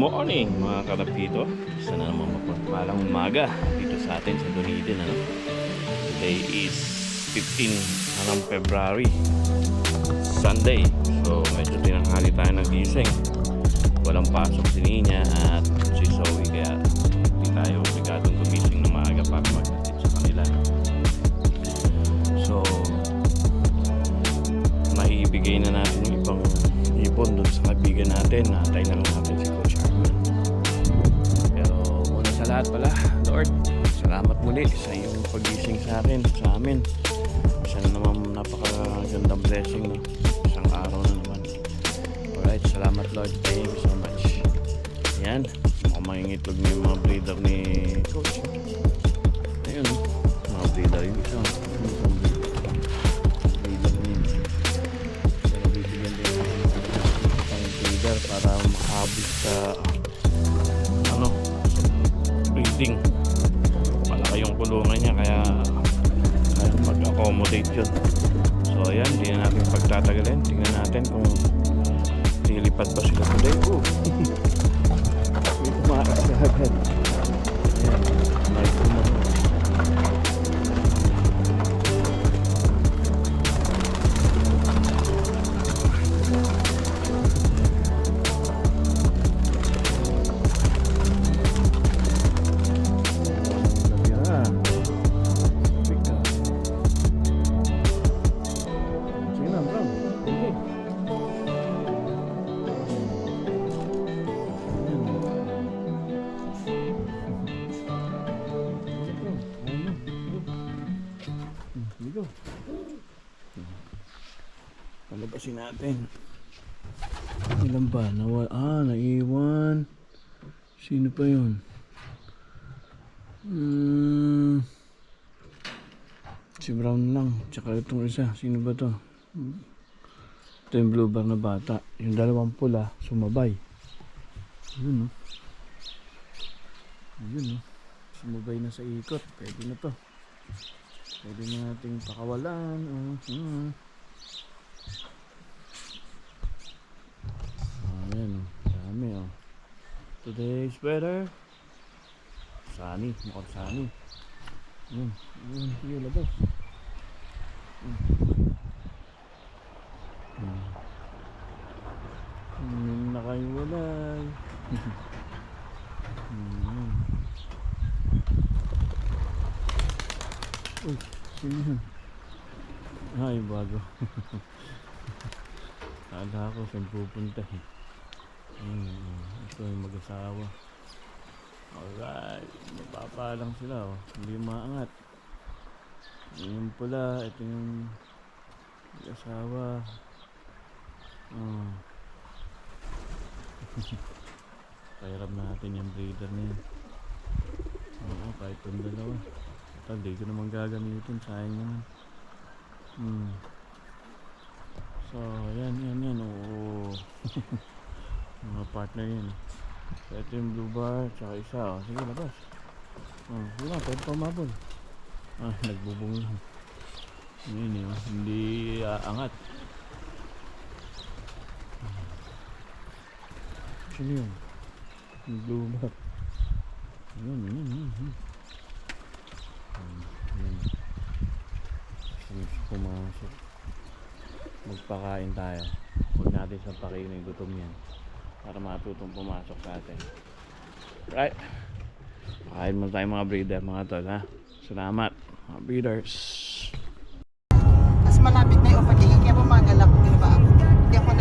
morning mga karapito. Sana naman mapagpalang umaga dito sa atin sa Dunedin. Today is 15 hanggang February, Sunday. So medyo tinanghali tayo nagising. Walang pasok si Nina at si Zoe, kaya hindi tayo obligadong gumising na maaga para maghatid sa kanila. So maibigay na natin yung ibang ipon doon sa kaibigan natin. Natay na lang natin si Coach Arman. Pero una sa lahat pala, Lord, salamat muli sa iyong pagising sa akin, sa amin. Isa na naman napakagandang blessing, no? Isang araw na naman. Alright, salamat Lord, thank you so much. Yan, mukhang mangingitlog na yung mga breeder ni Coach. Ayun, mga breeder yung isa. Para makahabis sa breeding. Malaki yung kulungan niya, kaya mag-accommodate yun. So ayan, hindi na natin pagtatagalin. Tingnan natin kung lilipad ba sila today. May tumakas na agad. Ayan, may tumakas. Palabasin natin. Ilan ba? Naiwan. Sino pa yun? Si Brown lang. Tsaka itong isa. Sino ba to? Ito yung blue bar na bata. Yung dalawang pula, sumabay. Yun, no? Yun, no? Sumabay na sa ikot. Pwede na to. Pwede na nating pakawalan. Ayan, dami, oh. Today's weather sunny, mukhang sunny. Yung labas. Nakaiwalay. Uy, sino yun? Ay, bago. Kala ko saan pupunta eh. Ito yung mag-asawa. Alright, mapapa lang sila, oh. Hindi maangat. Yung pula, ito yung mag-asawa. Pairam natin yung breeder niya. Kahit itong dalawa. Hindi ko naman gagamitin, sayang naman. So yan, oo. Mga partner yun. So ito yung blue bar, tsaka isa, oh. Sige, labas. Sige lang, pwede pa umabol. Nagbubong lang. Yun, oh. Hindi angat. Sino yun? Yung blue bar. Yun. Pumasok. Magpakain tayo. Huwag natin sa pakainin, gutom yan. Para matutong pumasok sa atin. Right? Pakain mo tayo mga breeder, mga tol, ha? Salamat, mga breeders. Mas malapit na yung overtaking, kaya bumagalak, di ba? Hindi ako